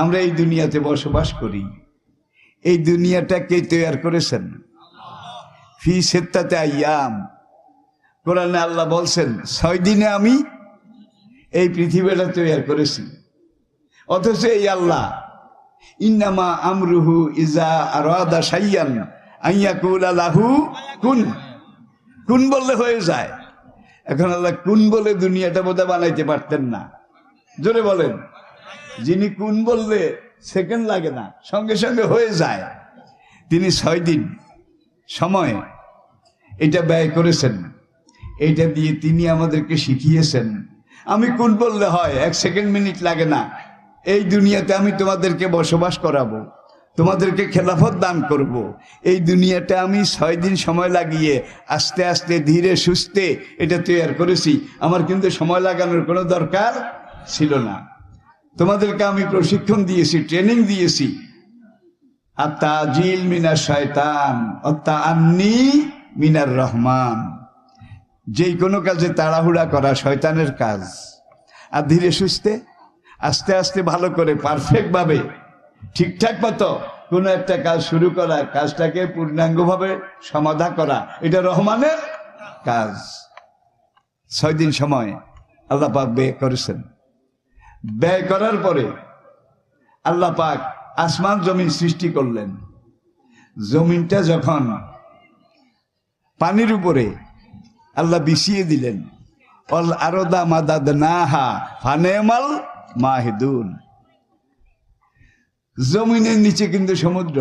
আমরা এই দুনিয়াতে বসবাস করি। এই দুনিয়াটা কে তৈরি করেছেন? ফি সিত্তাতি আইয়াম। কোরআনে আল্লাহ বলছেন 6 দিনে আমি এই পৃথিবীটা তৈরি করেছি। অথচ এই আল্লাহ ইন্নামা আমরুহু ইজা আরাদা শাইয়ান আইয়াকুলা লাহু কুন। কুন বললে হয়ে যায়। এখন আল্লাহ কুন বলে দুনিয়াটা বোধহয় বানাইতে পারতেন না। জোরে বলেন। যিনি কুন বললে সেকেন্ড লাগে না, সঙ্গে সঙ্গে হয়ে যায়। তিনি 6 দিন সময় এটা ব্যয় করেছেন। এটা দিয়ে তিনি আমাদেরকে শিখিয়েছেন আমি কুন বললে হয়, 1 সেকেন্ড মিনিট লাগে না। এই দুনিয়াতে আমি তোমাদেরকে বসবাস করাবো, তোমাদেরকে খেলাফত দান করব। এই দুনিয়াটা আমি 6 দিন সময় লাগিয়ে আস্তে আস্তে ধীরে সুস্থে এটা তৈরি করেছি। আমার কিন্তু সময় লাগানোর কোনো দরকার ছিল না। তোমাদেরকে আমি প্রশিক্ষণ দিয়েছি, ট্রেনিং দিয়েছি। আত্তাজিল মিনাশ শয়তান আত্তাআন্নি মিনার রহমান। যেই কোনো কাজে তাড়াহুড়া করা শয়তানের কাজ। আর ধীরে সুস্থে আস্তে আস্তে ভালো করে পারফেক্ট ভাবে ঠিকঠাক মতো কোনো একটা কাজ শুরু করা, কাজটাকে পূর্ণাঙ্গভাবে সমাধা করা, এটা রহমানের কাজ। 6 দিন সময় আল্লাহ পাক ব্যয় করেছেন। ব্যয় করার পরে আল্লাহ পাক আসমান জমিন সৃষ্টি করলেন। জমিনটা যখন পানির উপরে আল্লাহ বিছিয়ে দিলেন, অল আরদা মাদাদনাহা ফানেমাল মাহিদুন। জমিনের নিচে কিন্তু সমুদ্র,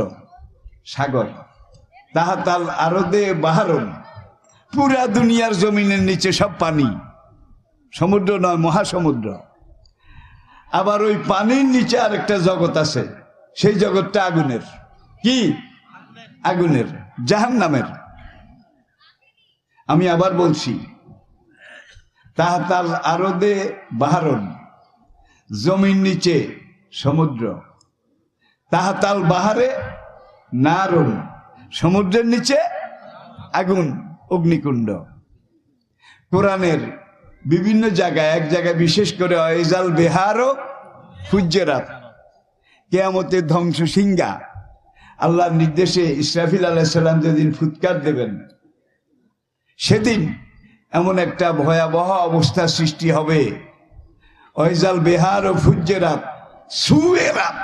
সাগর। তাহাতাল আরদে বাহারুন। পুরা দুনিয়ার জমিনের নিচে সব পানি, সমুদ্র নয়, মহাসমুদ্র। আবার ওই পানির নিচে আরেকটা জগৎ আছে, সেই জগৎটা আগুনের। কি? আগুনের, জাহান্নামের। আমি আবার বলছি, তাহাতাল আরদে বাহারুন, জমির নিচে সমুদ্র। তাহাতাল বাহারে নারুন, সমুদ্রের নিচে আগুন, অগ্নিকুণ্ড। কোরআনের বিভিন্ন জায়গায়, এক জায়গায় বিশেষ করে ওয়াইজাল বিহারও ফুজ্জিরাত, কিয়ামতের ধ্বংস সিংহা। আল্লাহর নির্দেশে ইসরাফিল আলাইহিস সালাম যেদিন ফুৎকার দেবেন, সেদিন এমন একটা ভয়াবহ অবস্থা সৃষ্টি হবে। ওয়াইজাল বিহারও ফুজ্জিরাত সুয়েরাত।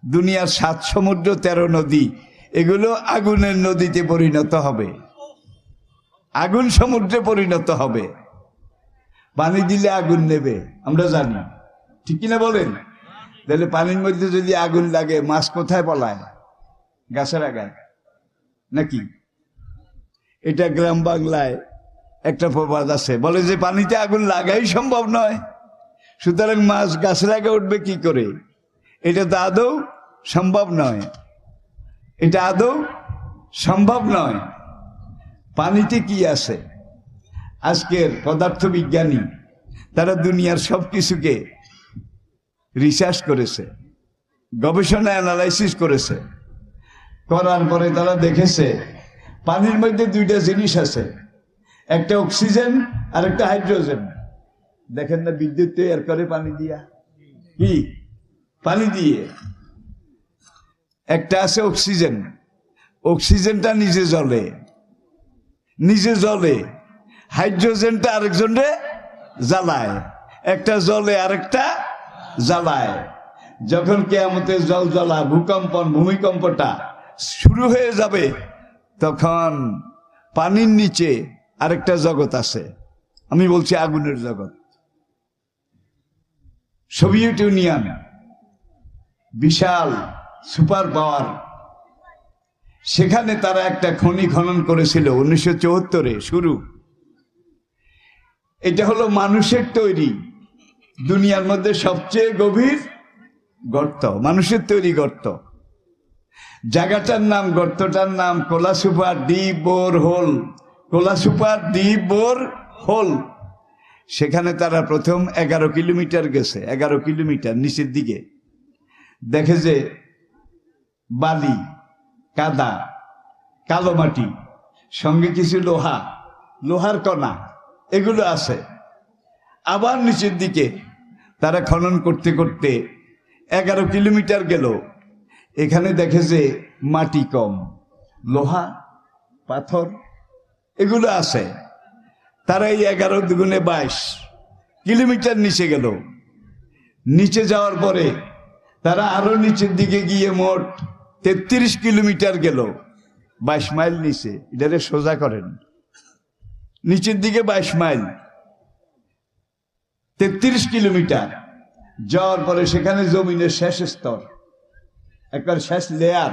দুনিয়ার 7 সমুদ্র 13 নদী, এগুলো আগুনের নদীতে পরিণত হবে, আগুন সমুদ্রে পরিণত হবে। পানি দিলে আগুন নেবে, আমরা জানি, ঠিক কিনা বলেন? তাহলে পানির মধ্যে যদি আগুন লাগে, মাছ কোথায় পলায়? গাছের আগায় নাকি? এটা গ্রাম বাংলায় একটা প্রবাদ আছে, বলে যে পানিতে আগুন লাগাই সম্ভব নয়, সুতরাং মাছ গাছের আগে উঠবে কি করে? এটা তো আদৌ সম্ভব নয়, এটা আদৌ সম্ভব নয়। পানিতে কি আছে? আজকের পদার্থবিজ্ঞানী তারা দুনিয়ার সব কিছুকে রিসার্চ করেছে, গবেষণা অ্যানালাইসিস করেছে। করার পরে তারা দেখেছে পানির মধ্যে 2টা জিনিস আছে, একটা অক্সিজেন আর একটা হাইড্রোজেন। দেখেন না বিদ্যুৎ তৈরি করে পানি দিয়া, কি পানি দিয়ে। একটা আছে অক্সিজেন, অক্সিজেনটা নিজে জ্বলে, নিজে জ্বলে। হাইড্রোজেনটা আরেকজনরে জ্বালায়, একটা জ্বলে আরেকটা জ্বালায়। যখন কিয়ামতের জল জ্বলা ভূমিকম্পটা শুরু হয়ে যাবে, তখন পানির নিচে আরেকটা জগৎ আছে, আমি বলছি আগুনের জগৎ। সোভিয়েত ইউনিয়ন বিশাল সুপার পাওয়ার, সেখানে তারা একটা খনি খনন করেছিল 1974-এ শুরু। এটা হলো মানুষের তৈরি দুনিয়ার মধ্যে সবচেয়ে গভীর গর্ত, মানুষের তৈরি গর্ত। জায়গাটার নাম, গর্তটার নাম Kola super deep bore hole. Kola super deep bore hole. সেখানে তারা প্রথম 11 কিলোমিটার গেছে, 11 কিলোমিটার নিচের দিকে। দেখে যে বালি, কাদা, কালো মাটি, সঙ্গে কিছু লোহা, লোহার কণা, এগুলো আছে। আবার নিচের দিকে তারা খনন করতে করতে 11 কিলোমিটার গেল, এখানে দেখে যে মাটি কম, লোহা পাথর এগুলো আছে। তারা এই 11 দুগুণে 22 কিলোমিটার নিচে গেল। নিচে যাওয়ার পরে তারা আরো নিচের দিকে গিয়ে মোট 33 কিলোমিটার গেল, 22 মাইল নিচে। এটারে সোজা করেন, নিচের দিকে 22 মাইল, 33 কিলোমিটার যাওয়ার পরে সেখানে জমিনের শেষ স্তর, একবার শেষ লেয়ার,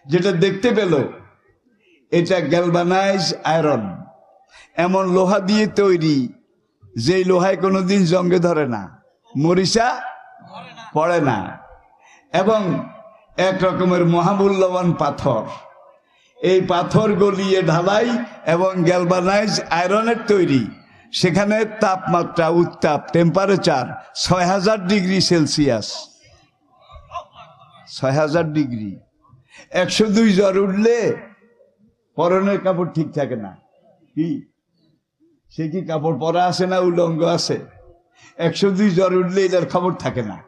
যেটা দেখতে পেল এটা গ্যালভানাইজ আয়রন, এমন লোহা দিয়ে তৈরি যেই লোহায় কোনোদিন জঙ্গে ধরে না, মরিচা পড়ে না, এবং এক রকমের মহামূল্যবান পাথর। এই পাথর গলিয়ে ঢালাই এবং গ্যালভানাইজ আয়রনের তৈরি। সেখানে তাপমাত্রা, উত্তাপ, টেম্পারেচার 6000 ডিগ্রি সেলসিয়াস, 6000 ডিগ্রি। 102 জ্বর উঠলে পরনের কাপড় ঠিক থাকে না, কি সে কি কাপড় পরা আছে না উলঙ্গ আছে? 102 জ্বর উঠলে এটার খবর থাকে না।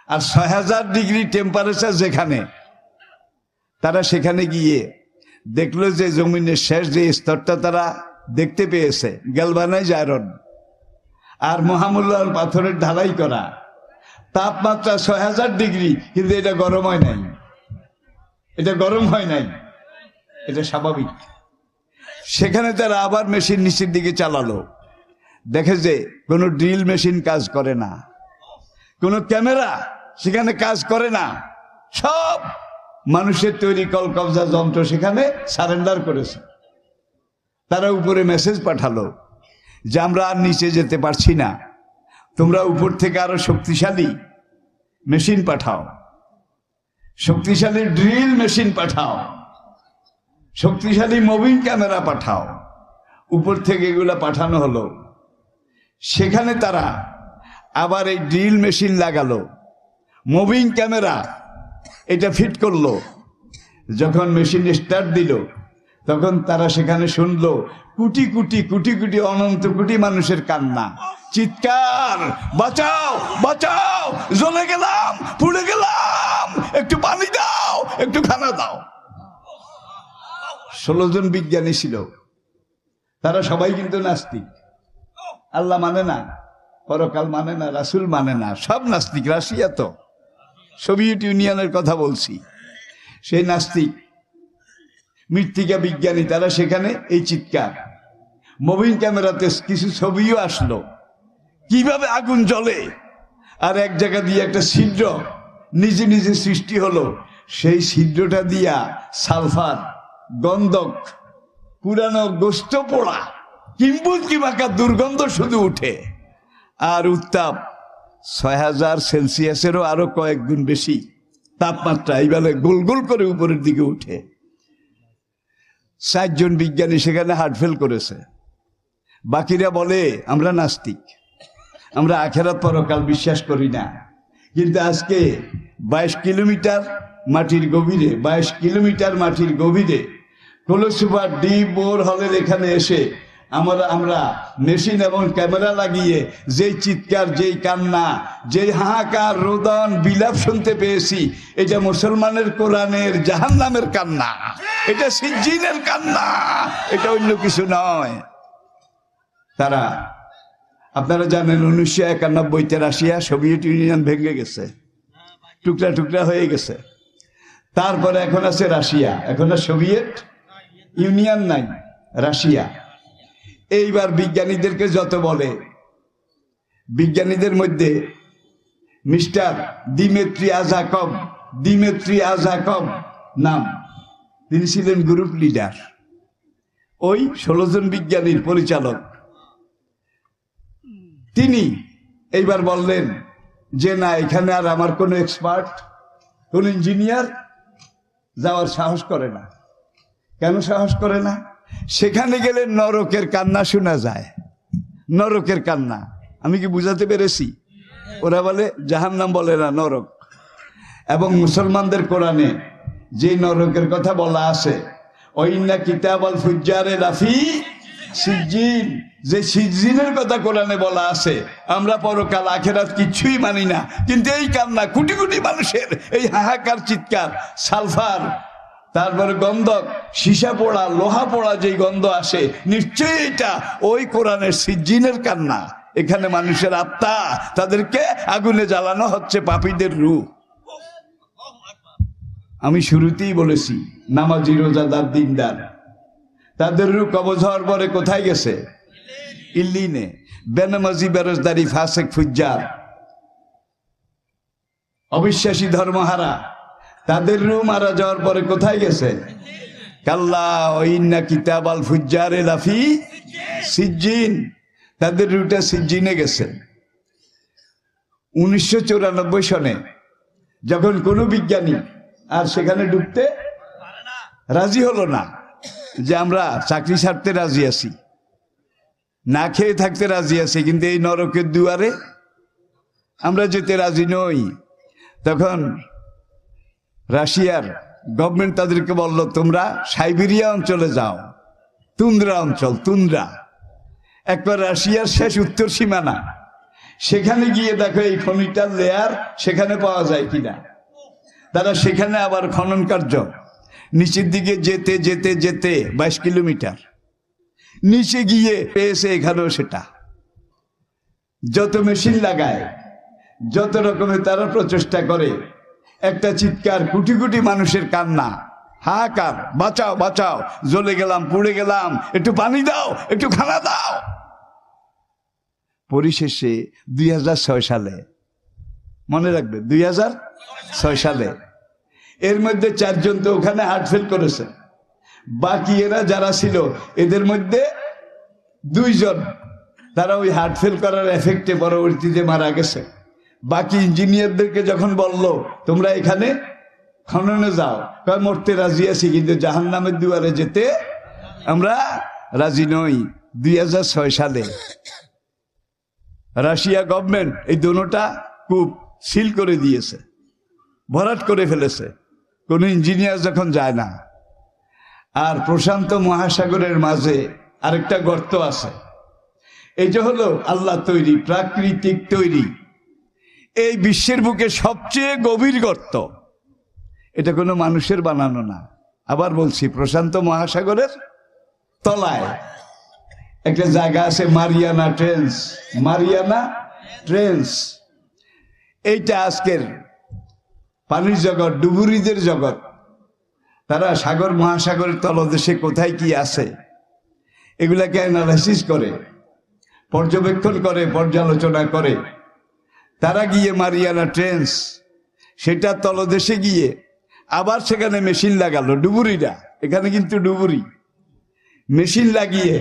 আর 6000 ডিগ্রি টেম্পারেচার যেখানে, তারা সেখানে গিয়ে দেখলো যে জমিনের শেষ যে স্তরটা তারা দেখতে পেয়েছে গ্যালভানাইজ আয়রন আর মহামূল্যবান পাথরের ঢালাই করা, তাপমাত্রা 6000 ডিগ্রি, কিন্তু এটা গরম হয় নাই, এটা গরম হয় নাই, এটা স্বাভাবিক। সেখানে তারা আবার মেশিন নিচের দিকে চালালো, দেখে যে কোনো ড্রিল মেশিন কাজ করে না, কোনো ক্যামেরা সেখানে কাজ করে না, সব মানুষের তৈরি কলকবজা যন্ত্র সেখানে সারেন্ডার করেছে। তারা উপরে মেসেজ পাঠালো যে আমরা আর নিচে যেতে পারছি না, তোমরা উপর থেকে আরো শক্তিশালী মেশিন পাঠাও, শক্তিশালী ড্রিল মেশিন পাঠাও, শক্তিশালী মুভিং ক্যামেরা পাঠাও। উপর থেকে এগুলা পাঠানো হলো। সেখানে তারা আবার এই ড্রিল মেশিন লাগালো, মুভিং ক্যামেরা এটা ফিট করলো। যখন মেশিন স্টার্ট দিল তখন তারা সেখানে শুনলো কোটি কোটি কোটি কোটি অনন্ত কোটি মানুষের কান্না, চিৎকার, বাঁচাও বাঁচাও, জ্বলে গেলাম, পুড়ে গেলাম, একটু পানি দাও, একটু খানা দাও। 16 জন বিজ্ঞানী ছিল, তারা সবাই কিন্তু নাস্তিক, আল্লাহ মানে না, পরকাল মানে না, রাসূল মানে না, সব নাস্তিক। রাশিয়া তো সোভিয়েত ইউনিয়নের কথা বলছি, সেই নাস্তিক মৃত্তিকা বিজ্ঞানী, তারা সেখানে এই চিৎকার। মুভিং ক্যামেরাতে কিছু ছবিও আসলো কিভাবে আগুন জ্বলে, আর এক জায়গা দিয়ে একটা ছিদ্র নিজে নিজে সৃষ্টি হলো, সেই ছিদ্রটা দিয়া সালফার, গন্ধক, পুরানো গোস্ত পোড়া, কিম্বুদকি মাখা দুর্গন্ধ শুধু উঠে। আর উত্তাপ 6000 সেলসিয়াসেরও আরো কয়েক গুণ বেশি তাপমাত্রা এইভাবে গোল গোল করে উপরের দিকে উঠে। 4 জন বিজ্ঞানী সেখানে হার্ট ফেল করেছে। বাকিরা বলে আমরা নাস্তিক, আমরা আখেরাত পরকাল বিশ্বাস করি না। কিন্তু আজকে 22 কিলোমিটার মাটির গভীরে, 22 কিলোমিটার মাটির গভীরে কলসুপার ডিপ বোর হলের এখানে এসে আমরা মেশিন এবং ক্যামেরা লাগিয়ে যেই চিৎকার, যেই কান্না, যেই হাহাকার, রোদন, বিলাপ শুনতে পেয়েছি, এটা মুসলমানের কোরআনের জাহান্নামের কান্না, এটা সিজ্জিনের কান্না, এটা অন্য কিছু নয়। তারা, আপনারা জানেন 1991-তে রাশিয়া, সোভিয়েত ইউনিয়ন ভেঙে গেছে, টুকরা টুকরা হয়ে গেছে। তারপরে এখন আছে রাশিয়া, এখন আর সোভিয়েত ইউনিয়ন নাই, রাশিয়া। এইবার বিজ্ঞানীদেরকে যত বলে, বিজ্ঞানীদের মধ্যে মিস্টার দিমেত্রি আজাকভ নাম, তিনি ছিলেন গ্রুপ লিডার, ওই 16 জন বিজ্ঞানীর পরিচালক। তিনি এইবার বললেন যে না, এখানে আর আমার কোনো এক্সপার্ট, কোন ইঞ্জিনিয়ার যাওয়ার সাহস করে না। কেন সাহস করে না? সেখানে গেলে নরকের কান্না শোনা যায়, নরকের কান্না। আমি কি বুঝাতে পেরেছি? ওরা বলে জাহান্নাম, বলে না নরক। এবং মুসলমানদের কোরআনে যে নরকের কথা বলা আছে, ওয়াইন্না কিতাবাল ফুজ্জারে লাফি সিজ্জিন, যে সিজ্জিনের কথা কোরআনে বলা আছে। আমরা পরকাল আখেরাত কিছুই মানি না, কিন্তু এই কান্না কোটি কোটি মানুষের, এই হাহাকার চিৎকার, সালফার, তারপরে গন্ধক, সীসা পোড়া, লোহা পোড়া যেই গন্ধ আসে, নিশ্চয়ই এটা ওই কোরআনের সিজ্জিনের কান্না। এখানে মানুষের আত্মা, তাদেরকে আগুনে জ্বালানো হচ্ছে, পাপীদের রূহ। আমি শুরুতেই বলেছি, নামাজি, রোজাদার, দিনদার, তাদের রূহ কবজ হওয়ার পরে কোথায় গেছে? ইল্লিনে। বেনামাজি, বেরোজদারি, ফাসেক, ফুজ্জার, অবিশ্বাসী, ধর্মহারা, তাদের রূহ মারা যাওয়ার পরে কোথায় গেছে? কাল্লা ইন্না কিতাবাল ফুজ্জারে লাফি সিজ্জিন, তাদের রূহটা সিজ্জিনে গেছে। 1994 সনে যখন কোনো বিজ্ঞানী আর সেখানে ঢুকতে রাজি হলো না, যে আমরা চাকরি ছাড়তে রাজি আছি, না খেয়ে থাকতে রাজি আছি, কিন্তু এই নরকের দুয়ারে আমরা যেতে রাজি নই, তখন রাশিয়ার গভর্নমেন্ট তাদেরকে বলল, তোমরা সাইবেরিয়া অঞ্চলে যাও, তুন্দ্রা অঞ্চল, তুন্দ্রা, একবার রাশিয়ার শেষ উত্তর সীমানা, সেখানে গিয়ে দেখো এই খনিটার লেয়ার সেখানে পাওয়া যায় কিনা। তারা সেখানে আবার খনন কার্য, নিচের দিকে যেতে যেতে যেতে 22 কিলোমিটার নিচে গিয়ে পেয়েছে এখানেও সেটা। যত মেশিন লাগায়, যত রকমের তারা প্রচেষ্টা করে, একটা চিৎকার, কোটি কোটি মানুষের কান্না, হাহাকার, বাঁচাও বাঁচাও, জ্বলে গেলাম, পুড়ে গেলাম, একটু পানি দাও, একটু খানা দাও। পরিশেষে 2006 সালে, মনে রাখবে 2006 সালে, এর মধ্যে 4 জন তো ওখানে হার্ট ফেল করেছে, বাকি এরা যারা ছিল এদের মধ্যে 2 জন তারা ওই হার্ট ফেল করার এফেক্টে পরবর্তীতে মারা গেছে। বাকি ইঞ্জিনিয়ারদেরকে যখন বলল তোমরা এখানে খননে যাও, মরতে রাজি আছি, কিন্তু জাহান্নামের দুয়ারে যেতে আমরা রাজি নই। 2006 সালে রাশিয়া গভর্নমেন্ট এই দোনোটা কূপ সিল করে দিয়েছে, ভরাট করে ফেলেছে, কোনো ইঞ্জিনিয়ার যখন যায় না। আর প্রশান্ত মহাসাগরের মাঝে আরেকটা গর্ত আছে, এই যে হলো আল্লাহ তৈরি, প্রাকৃতিক তৈরি, এই বিশ্বের বুকে সবচেয়ে গভীর গর্ত। এটা কোনো মানুষের বানানো না। আবার বলছি, প্রশান্ত মহাসাগরের তলায় একটা জায়গা আছে, মারিয়ানা ট্রেঞ্চ, মারিয়ানা ট্রেঞ্চ। এইটা আজকের পানির জগৎ, ডুবুরিদের জগৎ, তারা সাগর মহাসাগরের তলদেশে কোথায় কি আছে এগুলাকে অ্যানালাইসিস করে, পর্যবেক্ষণ করে, পর্যালোচনা করে। তারা গিয়ে মারিয়ানা ট্রেঞ্চ, সেটা তলদেশে গিয়ে আবার সেখানে মেশিন লাগালো, ডুবুরিরা, এখানে কিন্তু ডুবুরি, মেশিন লাগিয়ে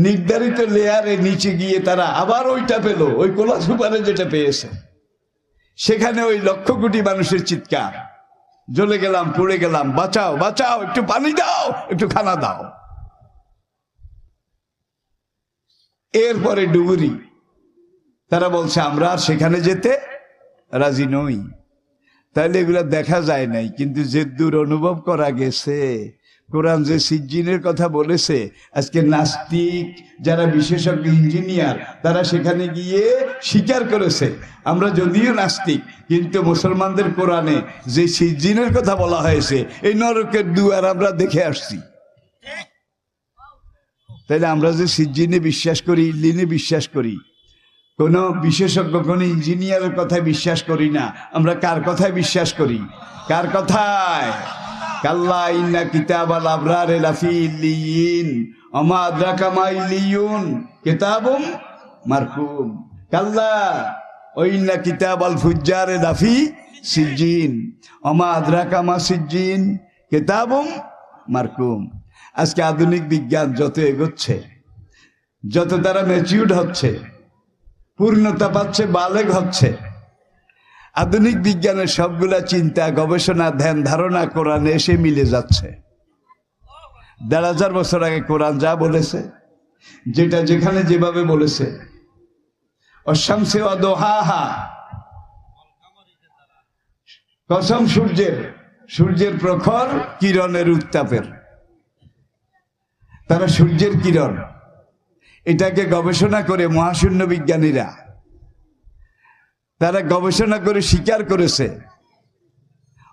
নির্ধারিত লেয়ারে নিচে গিয়ে তারা আবার ওইটা পেল, ওই কোলা সুপারে যেটা পেয়েছে। সেখানে ওই লক্ষ কোটি মানুষের চিৎকার, জ্বলে গেলাম, পুড়ে গেলাম, বাঁচাও বাঁচাও, একটু পানি দাও, একটু খানা দাও। এরপরে ডুবুরি, তারা বলছে আমরা আর সেখানে যেতে রাজি নই। তাহলে এগুলা দেখা যায় নাই, কিন্তু যে দূর অনুভব করা গেছে, কোরআন যে সিজ্জিনের কথা বলেছে, আজকে নাস্তিক যারা বিশেষজ্ঞ ইঞ্জিনিয়ার, তারা সেখানে গিয়ে স্বীকার করেছে আমরা যদিও নাস্তিক, কিন্তু মুসলমানদের কোরআনে যে সিজ্জিনের কথা বলা হয়েছে, এই নরকের দুয়ার আমরা দেখে আসছি। তাইলে আমরা যে সিজ্জিনে বিশ্বাস করি, ইল্লিনে বিশ্বাস করি, কোনো বিশেষজ্ঞ, কোনো ইঞ্জিনিয়ারের কথায় বিশ্বাস করি না। আমরা কার কথায় বিশ্বাস করি? কার কথায়? কাল্লা ইন্না কিতাবাল আবরারে লাফি ইল্লিয়িন ওমা আদরাকা মা ইল্লিয়ুন কিতাবুম মারকুম। কাল্লা ও ইন্না কিতাবাল ফুজ্জারে লাফি সিজ্জিন ওমা আদরাকা মা সিজ্জিন কিতাবুম মারকুম। আজকে আধুনিক বিজ্ঞান যত এগোচ্ছে, যত তারা ম্যাচিউরড হচ্ছে, পূর্ণতা পাচ্ছে, বালেগ হচ্ছে, আধুনিক বিজ্ঞানের সবগুলা চিন্তা, গবেষণা, ধ্যান ধারণা কোরআনে এসে মিলে যাচ্ছে। ১,৫০০ বছর আগে কোরআন যা বলেছে, যেটা যেখানে যেভাবে বলেছে, অশামসি ওয়া দুহাহা, কসম সূর্যের প্রখর কিরণের উত্তাপের। তারা সূর্যের কিরণ এটাকে গবেষণা করে মহাশূন্য বিজ্ঞানীরা তারা গবেষণা করে স্বীকার করেছে,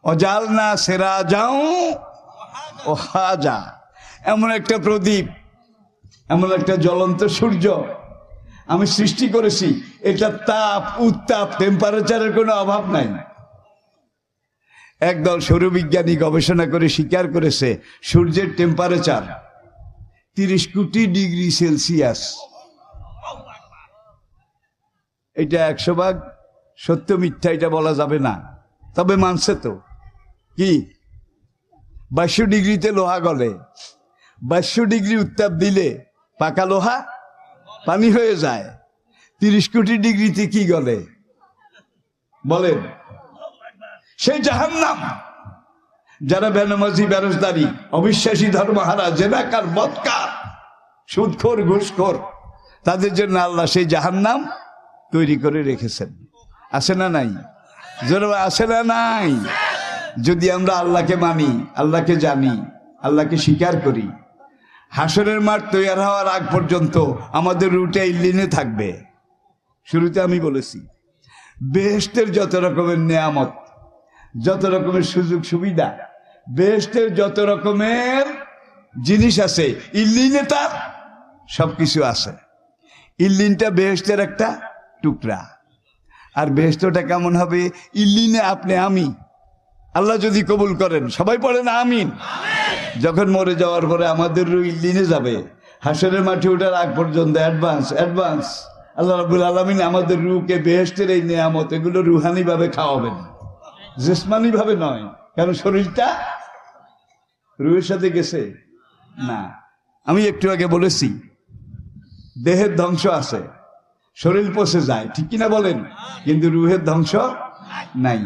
অজালনা সেরা যাও ও হাজা, এমন একটা প্রদীপ, এমন একটা জ্বলন্ত সূর্য আমি সৃষ্টি করেছি, এটা তাপ উত্তাপ টেম্পারেচারের কোনো অভাব নাই। একদল সৌরবিজ্ঞানী গবেষণা করে স্বীকার করেছে সূর্যের টেম্পারেচার 30 কোটি ডিগ্রি সেলসিয়াস। এটা 100 ভাগ সত্য মিথ্যা এটা বলা যাবে না, তবে মানছে তো। কি 2200 ডিগ্রিতে লোহা গলে, 2200 ডিগ্রি উত্তাপ দিলে পাকা লোহা পানি হয়ে যায়। 30 কোটি ডিগ্রিতে কি গলে বলেন? সেই জাহান্নাম। যারা বেনামাজি, বেরোজদারি, অবিশ্বাসী, ধর্মহারা, জেনাকার, বদকার, সুদখোর, ঘুষখোর, তাদের জন্য আল্লাহ সেই জাহান্নাম তৈরি করে রেখেছেন। আছে না নাই? জোরে আছে না নাই? যদি আমরা আল্লাহকে মানি, আল্লাহকে জানি, আল্লাহকে স্বীকার করি, হাসরের মাঠ তৈরি হওয়ার আগ পর্যন্ত আমাদের রুটে ইল্লিনে থাকবে। শুরুতে আমি বলেছি বেহেশতের যত রকমের নেয়ামত, যত রকমের সুযোগ সুবিধা, বেহেশতের যত রকমের জিনিস আছে, ইল্লিনে তার সবকিছু আছে। ইল্লিনটা বেহেশতের একটা টুকরা। আর বেহেশতটা কেমন হবে? ইল্লিনে আপনি আমি, আল্লাহ যদি কবুল করেন, সবাই পড়েন আমিন। যখন মরে যাওয়ার পরে আমাদের রূহ ইল্লিনে যাবে, হাসরের মাঠে ওঠার আগ পর্যন্ত অ্যাডভান্স আল্লাহ রাব্বুল আলামিন আমাদের রূহকে বেহেশতের এই নেয়ামত এগুলো রুহানি ভাবে খাওয়াবেন, জিসমানি ভাবে নয়। কারণ শরীরটা রূহের সাথে গেছে না। আমি একটু আগে বলেছি দেহের ধ্বংস আছে, শরীর পচে যায়, ঠিক কিনা বলেন? কিন্তু রূহের ধ্বংস নাই।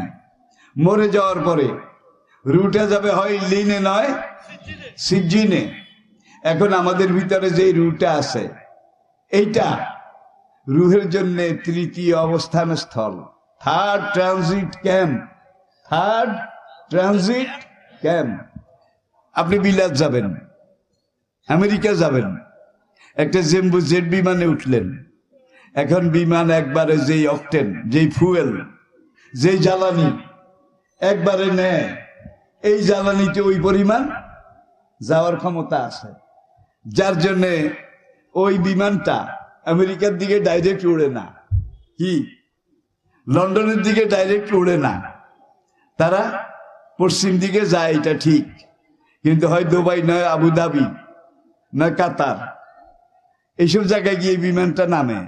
মরে যাওয়ার পরে রুটা যাবে হয় লিনে নয় সিজিনে। এখন আমাদের ভিতরে যে রুটা আছে, এইটা রুহের জন্য তৃতীয় অবস্থান স্থল, থার্ড ট্রানজিট ক্যাম্প। আপনি বিলাত যাবেন, আমেরিকা যাবেন, একটা জেম্বু জেট বিমানে উঠলেন। এখন বিমান একবারে যেই অকটেন, যেই ফুয়েল, যেই জ্বালানি একবারে নেয়, এই জ্বালানিতে ওই পরিমাণ যাওয়ার ক্ষমতা আছে, যার জন্যে ওই বিমানটা আমেরিকার দিকে ডাইরেক্ট উড়ে না, কি লন্ডনের দিকে ডাইরেক্ট উড়ে না, তারা পশ্চিম দিকে যায়, এটা ঠিক। কিন্তু হয় দুবাই, নয় আবুধাবি, নয় কাতার, এইসব জায়গায় গিয়ে বিমানটা নামে।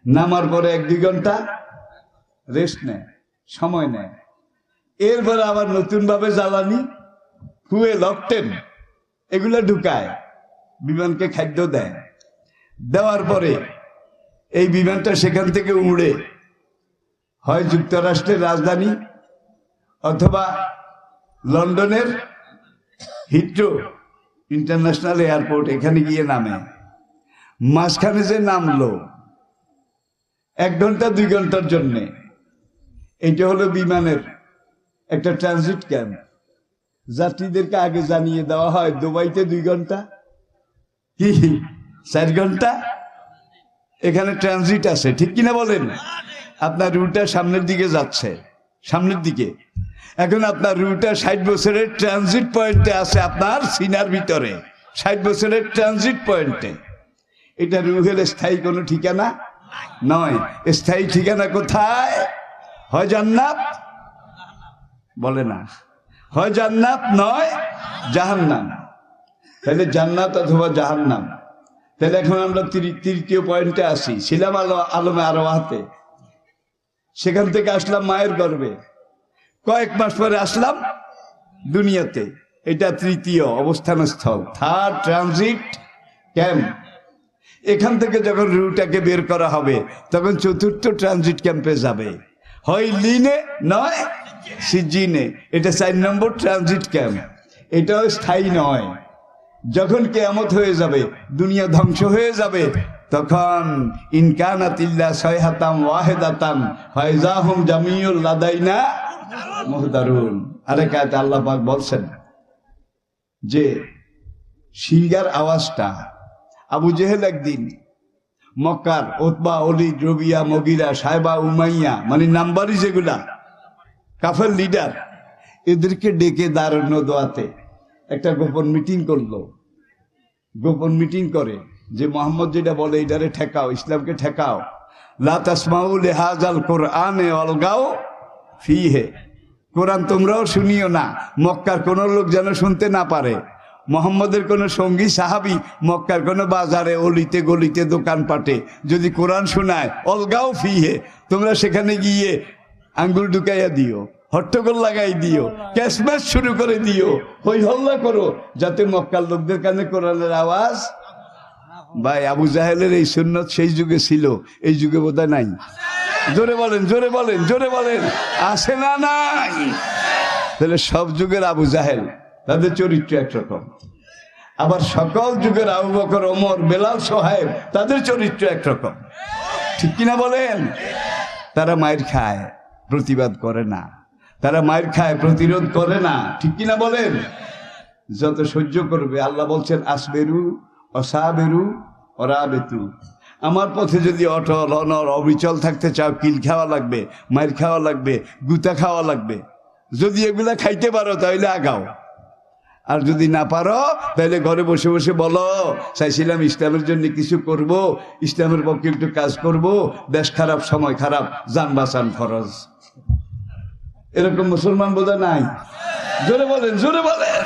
নামার পরে 1-2 ঘন্টা রেস্ট নেয়, সময় নেয়। এরপরে আবার নতুন ভাবে জ্বালানি, ফুয়েল, অকটেন এগুলো ঢুকায়, বিমানকে খাদ্য দেয়। দেওয়ার পরে এই বিমানটা সেখান থেকে উড়ে হয় যুক্তরাষ্ট্রের রাজধানী অথবা লন্ডনের হিথ্রো ইন্টারন্যাশনাল এয়ারপোর্ট, এখানে গিয়ে নামে। মাঝখানে যে নামলো 1 ঘন্টা 2 ঘন্টার জন্যে, এটা হলো বিমানের একটা ট্রানজিট ক্যাম্প। যাত্রীদেরকে আগে জানিয়ে দেওয়া হয় দুবাইতে 2 ঘন্টা, কি 4 ঘন্টা এখানে ট্রানজিট আছে, ঠিক কিনা বলেন? আপনার রুটটা সামনের দিকে যাচ্ছে, সামনের দিকে। এখন আপনার রুটটা 60 বছরের ট্রানজিট পয়েন্টে আছে, আপনার সিনার ভিতরে 60 বছরের ট্রানজিট পয়েন্টে। এটা রুহের স্থায়ী কোনো ঠিকানা নয়। স্থায়ী ঠিকানা কোথায়? হয় জান্নাত, বলে না, হয় জান্নাত নয় জাহান্নাম। তাহলে জান্নাত অথবা জাহান্নাম। তাহলে এখন আমরা তৃতীয় পয়েন্টে আসি। ছিলাম আলমে আরওয়াহতে, সেখান থেকে আসলাম মায়ের গর্ভে, কয়েক মাস পরে আসলাম দুনিয়াতে। এটা তৃতীয় অবস্থান স্থল, থার্ড ট্রানজিট ক্যাম্প। এখান থেকে যখন রুটাকে বের করা হবে তখন চতুর্থ ট্রানজিট ক্যাম্পে যাবে, হয় লিনে নয় সিজিনে। এটা 4 নম্বর ট্রানজিট ক্যাম্প। এটাও স্থায়ী নয়। যখন কিয়ামত হয়ে যাবে, দুনিয়া ধ্বংস হয়ে যাবে, তখন ইনকানাতিল্লা সাইহাতাম ওয়াহিদাতান ফাইজাহুম জামিউল লাদাইনা মুহদারুন। আরেক আয়াতে আল্লাহ পাক বলছেন যে শিলগার আওয়াজটা, আবু জেহেল একদিন মক্কার ওতবা, অলিদ, রবিয়া, মগিরা, সাহেবা, উমাইয়া, মানে নাম্বারই যেগুলা কাফের লিডার, এদেরকে ডেকে দারুণ দোয়াতে একটা গোপন মিটিং করলো। গোপন মিটিং করে যে মোহাম্মদ যেটা বলে এটারে ঠেকাও, ইসলামকে ঠেকাও। লা তাসমাউ লিহাযাল কুরআনে ওয়ালগাও ফিহে, কোরআন তোমরাও শুনিও না, মক্কার কোনো লোক যেন শুনতে না পারে। মোহাম্মদের কোনো সঙ্গী সাহাবি মক্কার কোনো বাজারে, অলিতে গলিতে, দোকানপাটে যদি কোরআন শোনায়, অলগাও ফিহে, তোমরা সেখানে গিয়ে আঙ্গুল ঢুকাইয়া দিও, হট্টগোল লাগাই দিও, ক্যাশম্যাচ শুরু করে দিও, হই হল্লা করো, যাতে মক্কার লোকদের কানে কোরআনের আওয়াজ। ভাই, আবু জাহেলের এই সুন্নত সেই যুগে ছিল, এই যুগে বোধহয় নাই। জোরে বলেন, জোরে বলেন, জোরে বলেন, আছে না নাই? তাহলে সব যুগের আবু জাহেল, তাদের চরিত্র একরকম। আবার সকল যুগের আবু বকর, ওমর, বেলাল, সোহাইব, তাদের চরিত্র একরকম। ঠিক কিনা বলেন? তারা মায়ের খায়, প্রতিবাদ করে না। তারা মায়ের খায়, প্রতিরোধ করে না। ঠিক কিনা বলেন? যত সহ্য করবে, আল্লাহ বলছেন আসবেরু অসাবেরু অরাবেতু, আমার পথে যদি অটল অনর অবিচল থাকতে চাও, কিল খাওয়া লাগবে, মায়ের খাওয়া লাগবে, গুতা খাওয়া লাগবে। যদি এগুলা খাইতে পারো তাহলে আগাও, আর যদি না পারো তাহলে ঘরে বসে বসে বলো চাইছিলাম ইসলামের জন্য কিছু করব, ইসলামের পক্ষে একটু কাজ করব, দেশ খারাপ, সময় খারাপ, জান বাঁচান ফরজ। এরকম মুসলমান বোধহয় নাই। জোরে বলেন, জোরে বলেন।